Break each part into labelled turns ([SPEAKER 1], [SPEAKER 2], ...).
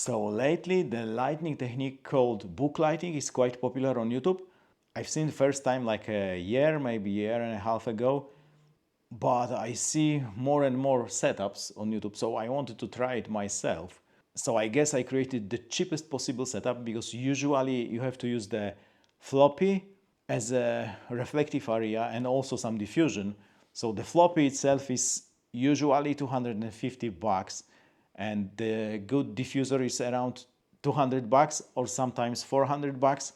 [SPEAKER 1] So lately the lighting technique called book lighting is quite popular on YouTube. I've seen the first time like a year, maybe a year and a half ago, but I see more and more setups on YouTube, so I wanted to try it myself. So I guess I created the cheapest possible setup, because usually you have to use the floppy as a reflective area and also some diffusion. So the floppy itself is usually 250 bucks, and the good diffuser is around 200 bucks or sometimes 400 bucks.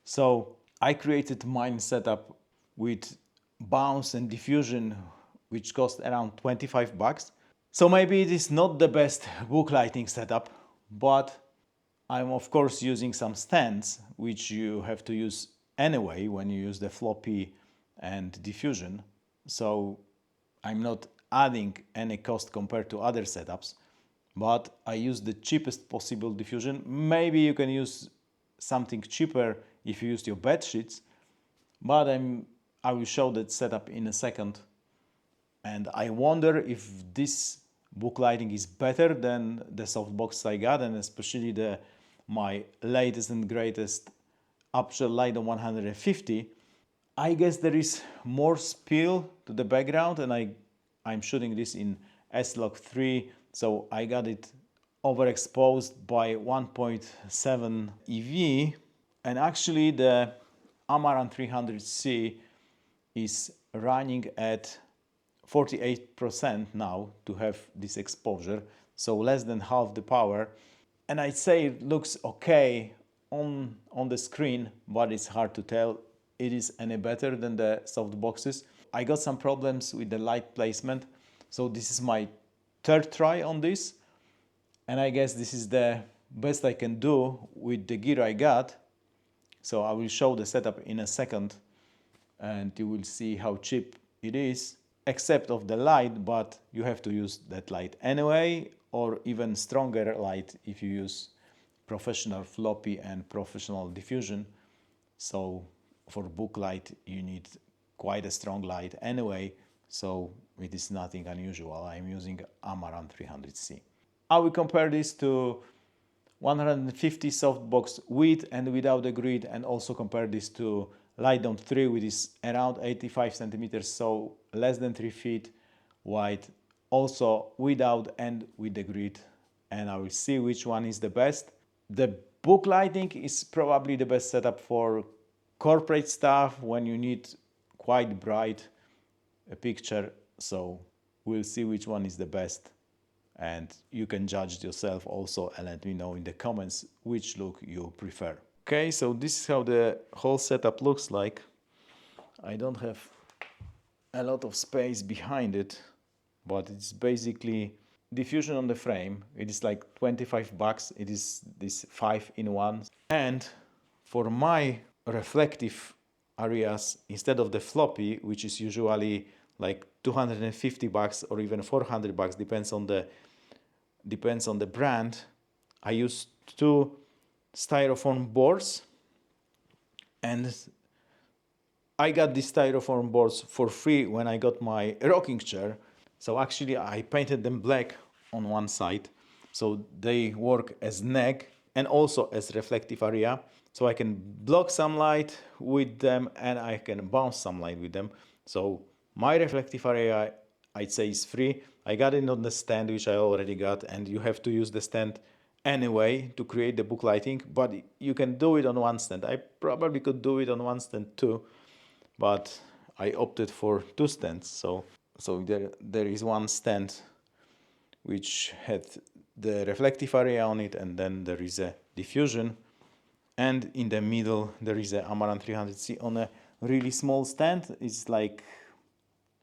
[SPEAKER 1] So I created mine setup with bounce and diffusion, which cost around 25 bucks. So maybe it is not the best book lighting setup, but I'm of course using some stands, which you have to use anyway when you use the floppy and diffusion. So I'm not adding any cost compared to other setups, but I use the cheapest possible diffusion. Maybe you can use something cheaper if you use your bed sheets, but I will show that setup in a second. And I wonder if this book lighting is better than the softbox I got, and especially my latest and greatest Aputure Light Dome 150. I guess there is more spill to the background, and I'm shooting this in S-Log 3, so I got it overexposed by 1.7 EV, and actually the Amaran 300C is running at 48% now to have this exposure, so less than half the power. And I'd say it looks okay on the screen, but it's hard to tell it is any better than the soft boxes. I got some problems with the light placement, so this is my third try on this, and I guess this is the best I can do with the gear I got. So I will show the setup in a second, and you will see how cheap it is, except of the light, but you have to use that light anyway, or even stronger light if you use professional floppy and professional diffusion. So for book light you need quite a strong light anyway, so it is nothing unusual. I'm using Amaran 300C. I will compare this to 150 softbox with and without the grid, and also compare this to Light Dome 3, which is around 85 centimeters, so less than 3 feet wide, also without and with the grid, and I will see which one is the best. The book lighting is probably the best setup for corporate stuff when you need quite bright a picture, so we'll see which one is the best, and you can judge yourself also and let me know in the comments which look you prefer. Okay, so this is how the whole setup looks like. I don't have a lot of space behind it, but it's basically diffusion on the frame. It is like 25 bucks. It is this 5-in-1. And for my reflective areas, instead of the floppy, which is usually like 250 bucks or even 400 bucks, depends on the brand, I use 2 styrofoam boards, and I got these styrofoam boards for free when I got my rocking chair. So actually I painted them black on one side, so they work as neck and also as reflective area, so I can block some light with them and I can bounce some light with them. So my reflective area, I'd say, is free. I got it on the stand, which I already got, and you have to use the stand anyway to create the book lighting, but you can do it on one stand. I probably could do it on one stand too, but I opted for 2 stands. So there is one stand which had the reflective area on it, and then there is a diffusion, and in the middle there is a Amaran 300C on a really small stand. It's like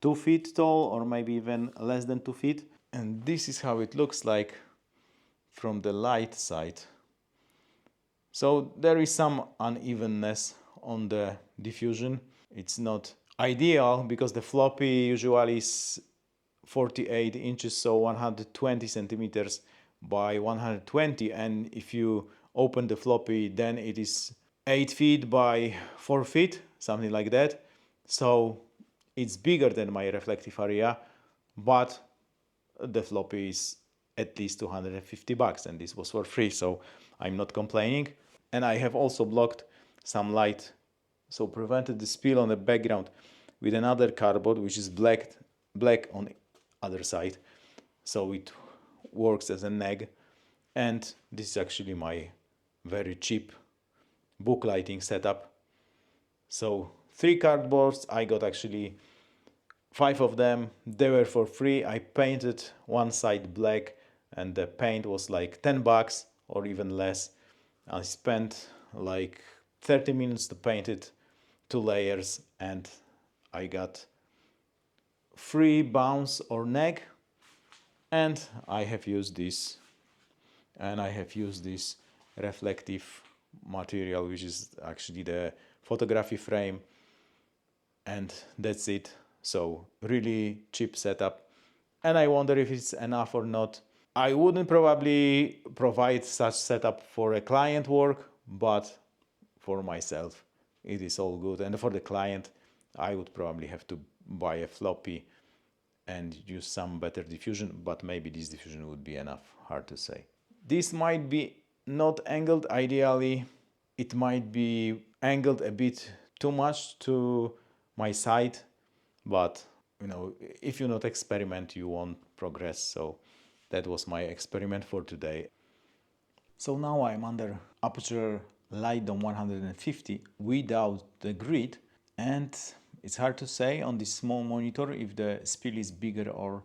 [SPEAKER 1] 2 feet tall, or maybe even less than 2 feet, and this is how it looks like from the light side. So there is some unevenness on the diffusion. It's not ideal because the floppy usually is 48 inches, so 120 centimeters by 120, and if you open the floppy then it is 8 feet by 4 feet, something like that. So it's bigger than my reflective area, but the floppy is at least 250 bucks, and this was for free, so I'm not complaining. And I have also blocked some light, so prevented the spill on the background with another cardboard which is black on the other side, so it works as a neg. And this is actually my very cheap book lighting setup. So 3 cardboards, I got actually 5 of them. They were for free. I painted one side black and the paint was like 10 bucks or even less. I spent like 30 minutes to paint it, 2 layers, and I got free bounce or neg. And I have used this reflective material, which is actually the photography frame, and that's it. So really cheap setup, and I wonder if it's enough or not. I wouldn't probably provide such setup for a client work, but for myself it is all good, and for the client I would probably have to buy a floppy and use some better diffusion, but maybe this diffusion would be enough, hard to say. This might be not angled ideally, it might be angled a bit too much to my side, but you know, if you not experiment you won't progress. So that was my experiment for today. So now I'm under Aputure Light Dome 150 without the grid, and it's hard to say on this small monitor if the spill is bigger or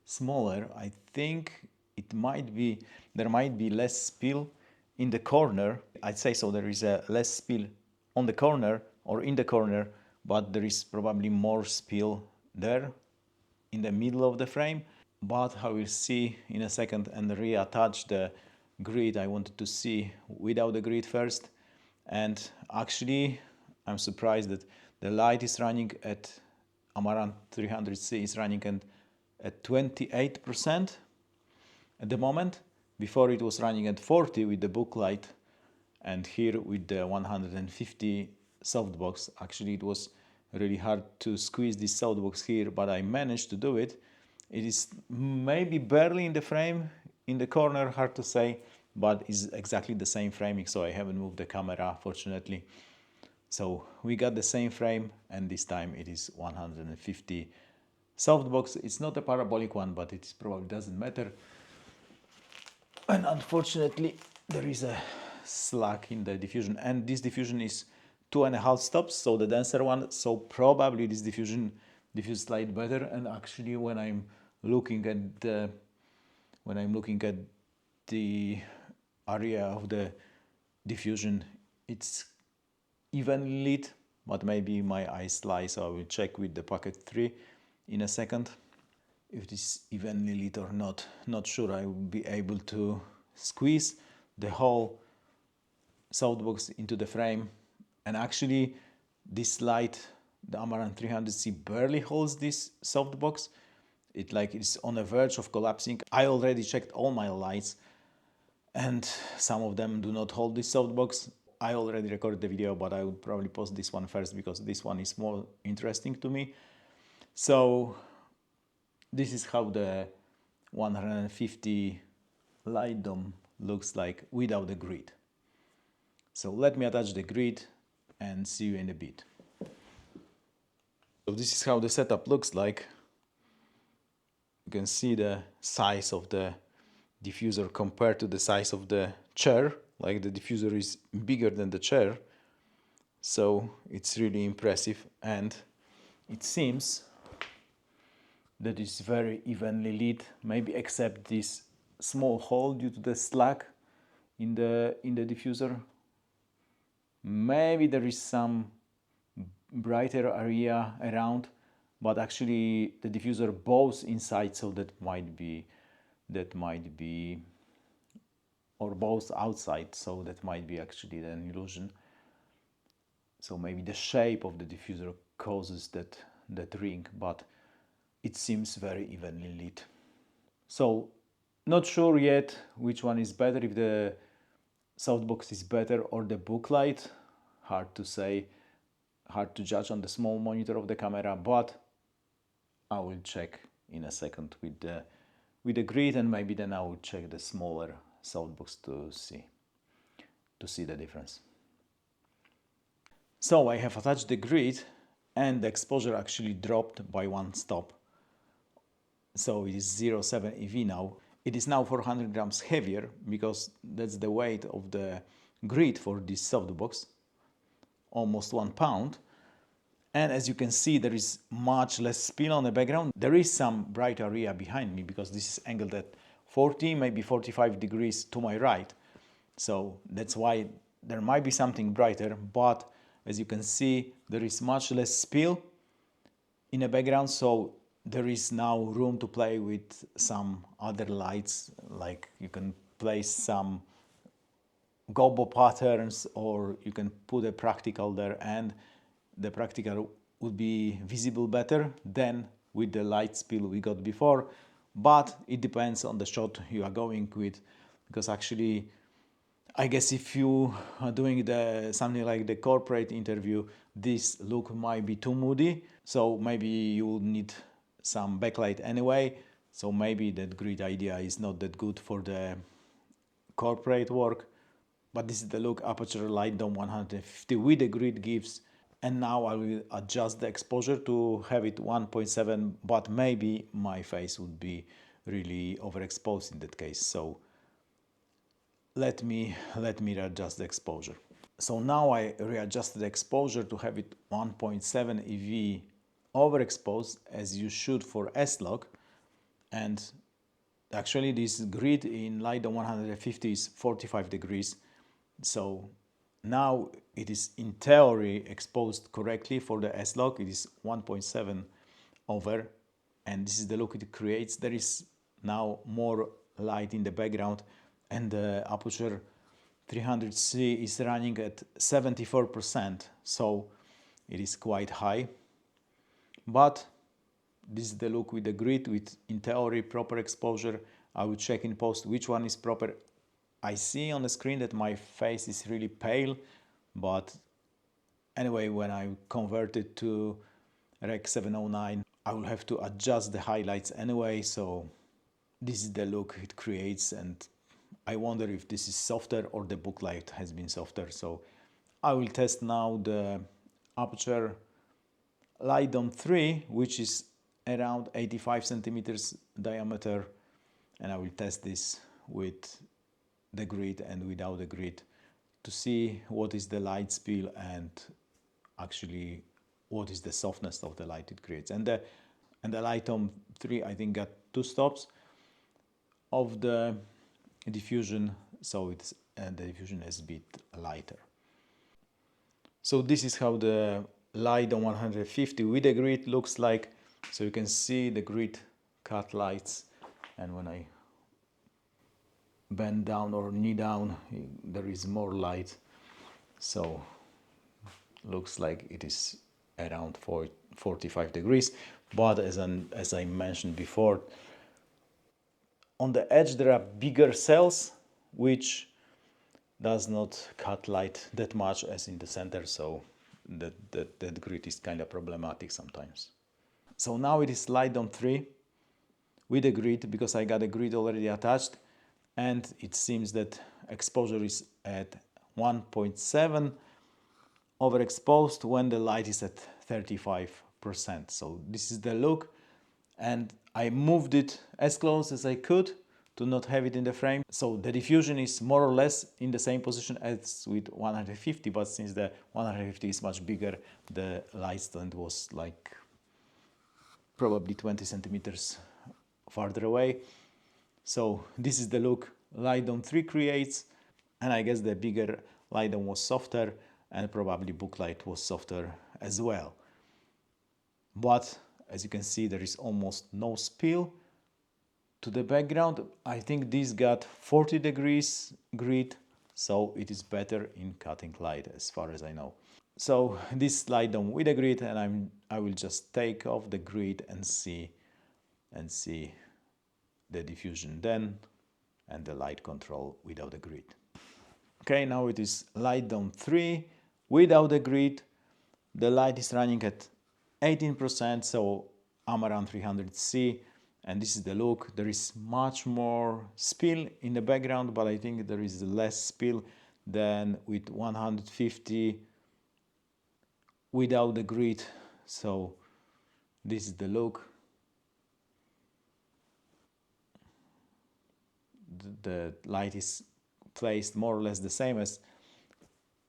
[SPEAKER 1] smaller. I think there might be less spill in the corner. I'd say so, there is a less spill on the corner or in the corner, but there is probably more spill there in the middle of the frame. But I will see in a second and reattach the grid. I wanted to see without the grid first, and actually I'm surprised that the light is running at Amaran 300C is running at 28% at the moment. Before it was running at 40 with the book light, and here with the 150 softbox. Actually it was really hard to squeeze this softbox here, but I managed to do it. It is maybe barely in the frame, in the corner, hard to say, but it's exactly the same framing, so I haven't moved the camera, fortunately. So we got the same frame, and this time it is 150 softbox. It's not a parabolic one, but it probably doesn't matter. And unfortunately there is a slack in the diffusion, and this diffusion is 2.5 stops, so the denser one, so probably this diffusion diffuses light better. And actually when I'm looking at the area of the diffusion, it's evenly lit, but maybe my eyes lie, so I will check with the Pocket 3 in a second if this is evenly lit or not. Not sure I will be able to squeeze the whole softbox into the frame. And actually this light, the Amaran 300C, barely holds this softbox. It's on the verge of collapsing. I already checked all my lights and some of them do not hold this softbox. I already recorded the video, but I would probably post this one first because this one is more interesting to me. So this is how the 150 Light Dome looks like without the grid. So let me attach the grid and see you in a bit. So this is how the setup looks like. You can see the size of the diffuser compared to the size of the chair. Like the diffuser is bigger than the chair. So it's really impressive, and it seems that it's very evenly lit, maybe except this small hole due to the slack in the diffuser. Maybe there is some brighter area around, but actually the diffuser bows inside, so that might be, or bows outside, so that might be actually an illusion. So maybe the shape of the diffuser causes that ring, but it seems very evenly lit. So not sure yet which one is better, if the softbox is better or the book light. Hard to say, hard to judge on the small monitor of the camera, but I will check in a second with with the grid, and maybe then I will check the smaller softbox to see the difference. So I have attached the grid, and the exposure actually dropped by one stop. So it is 0.7 EV now. It is now 400 grams heavier because that's the weight of the grid for this softbox, almost 1 pound. And as you can see, there is much less spill on the background. There is some bright area behind me because this is angled at 40, maybe 45 degrees to my right. So that's why there might be something brighter, but as you can see, there is much less spill in the background, so there is now room to play with some other lights, like you can place some gobbo patterns, or you can put a practical there, and the practical would be visible better than with the light spill we got before. But it depends on the shot you are going with, because actually I guess if you are doing something like the corporate interview, this look might be too moody, so maybe you will need some backlight anyway. So maybe that grid idea is not that good for the corporate work. But this is the look Aputure Light Dome 150 with the grid gives. And now I will adjust the exposure to have it 1.7, but maybe my face would be really overexposed in that case. So let me readjust the exposure. So now I readjusted the exposure to have it 1.7 EV overexposed, as you should for S-Log. And actually this grid in Light Dome 150 is 45 degrees. So now it is in theory exposed correctly for the S-Log. It is 1.7 over, and this is the look it creates. There is now more light in the background, and the Aputure 300C is running at 74%, so it is quite high. But this is the look with the grid, with in theory proper exposure. I will check in post which one is proper. I see on the screen that my face is really pale, but anyway, when I convert it to Rec 709, I will have to adjust the highlights anyway, so this is the look it creates, and I wonder if this is softer or the booklight has been softer. So I will test now the Aputure Light Dome III, which is around 85 centimeters diameter, and I will test this with the grid and without the grid to see what is the light spill and actually what is the softness of the light it creates. And the Light Dome III, I think, got 2 stops of the diffusion, so it's the diffusion is a bit lighter. So this is how the Light Dome 150 with the grid looks like. So you can see the grid cut lights, and when I bend down or knee down, there is more light. So looks like it is around 45 degrees. But as I mentioned before, on the edge there are bigger cells which does not cut light that much as in the center, so that grid is kind of problematic sometimes. So now it is Light Dome 3 with a grid, because I got a grid already attached, and it seems that exposure is at 1.7 overexposed when the light is at 35%. So this is the look, and I moved it as close as I could to not have it in the frame. So the diffusion is more or less in the same position as with 150, but since the 150 is much bigger, the light stand was like probably 20 centimeters farther away. So this is the look Light Dome 3 creates, and I guess the bigger Light Dome was softer, and probably booklight was softer as well. But as you can see, there is almost no spill to the background. I think this got 40 degrees grid, so it is better in cutting light as far as I know. So this Light Dome with a grid, and I will just take off the grid and see the diffusion then, and the light control without the grid. Okay, now it is Light Dome 3 without the grid. The light is running at 18%, so Amaran 300C, and this is the look. There is much more spill in the background, but I think there is less spill than with 150 without the grid. So this is the look. The light is placed more or less the same as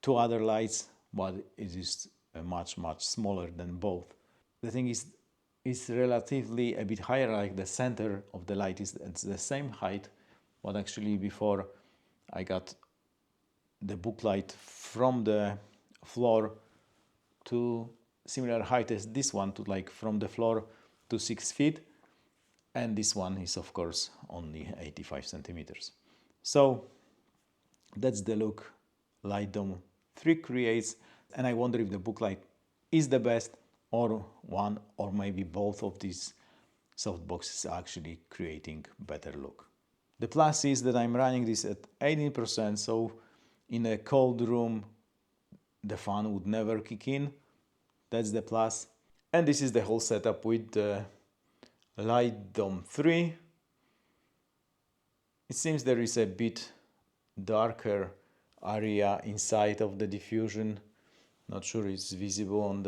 [SPEAKER 1] two other lights, but it is much smaller than both. The thing is, it's relatively a bit higher, like the center of the light is at the same height, but actually before I got the book light from the floor to similar height as this one, to like from the floor to 6 feet, and this one is of course only 85 centimeters. So that's the look Light Dome 3 creates, and I wonder if the book light is the best, or one or maybe both of these softboxes are actually creating better look. The plus is that I'm running this at 18%, so in a cold room the fan would never kick in. That's the plus. And this is the whole setup with the Light Dome 3. It seems there is a bit darker area inside of the diffusion. Not sure it's visible on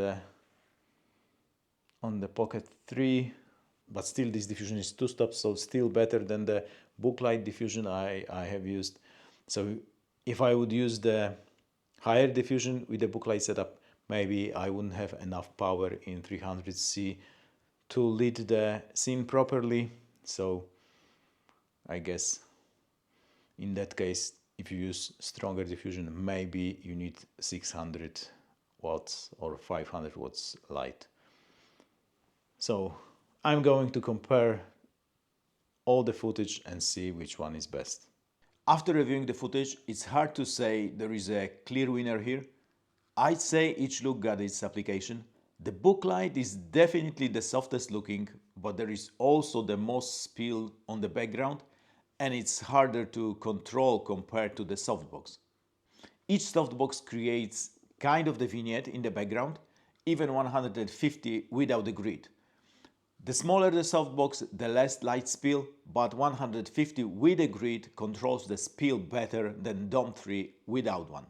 [SPEAKER 1] the Pocket 3, but still this diffusion is two-stop, so still better than the booklight diffusion I have used. So if I would use the higher diffusion with the booklight setup, maybe I wouldn't have enough power in 300C to lit the scene properly. So I guess in that case, if you use stronger diffusion, maybe you need 600 watts or 500 watts light. So I'm going to compare all the footage and see which one is best. After reviewing the footage, it's hard to say there is a clear winner here. I'd say each look got its application. The booklight is definitely the softest looking, but there is also the most spill on the background, and it's harder to control compared to the softbox. Each softbox creates kind of the vignette in the background, even 150 without the grid. The smaller the softbox, the less light spill, but 150 with a grid controls the spill better than Dome 3 without one.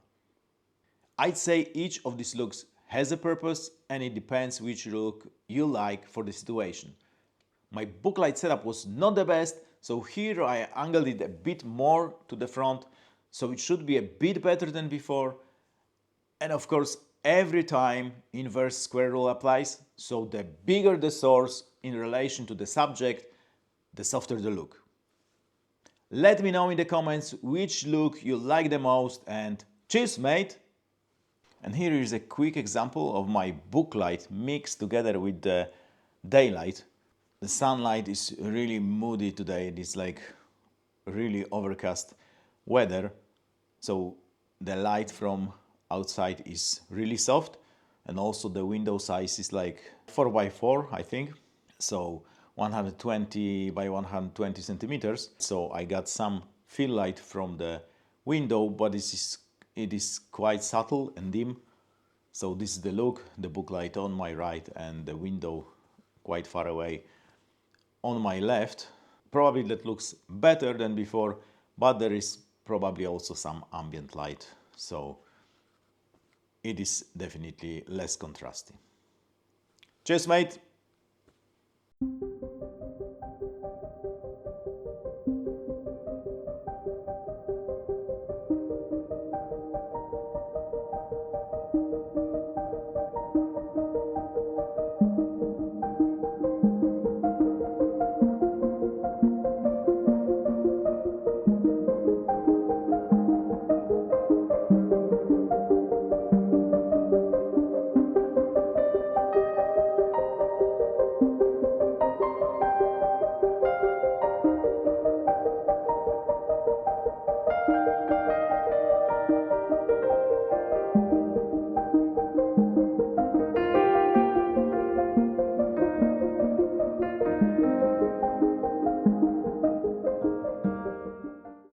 [SPEAKER 1] I'd say each of these looks has a purpose, and it depends which look you like for the situation. My booklight setup was not the best, so here I angled it a bit more to the front, so it should be a bit better than before. And of course, every time inverse square rule applies, so the bigger the source in relation to the subject, the softer the look. Let me know in the comments which look you like the most, and cheers, mate! And here is a quick example of my booklight mixed together with the daylight. The sunlight is really moody today. It is like really overcast weather, so the light from outside is really soft, and also the window size is like 4x4, I think, so 120 by 120 centimeters. So I got some fill light from the window, but it is quite subtle and dim. So this is the look, the booklight on my right and the window quite far away on my left. Probably that looks better than before, but there is probably also some ambient light, so it is definitely less contrasty. Cheers, mate!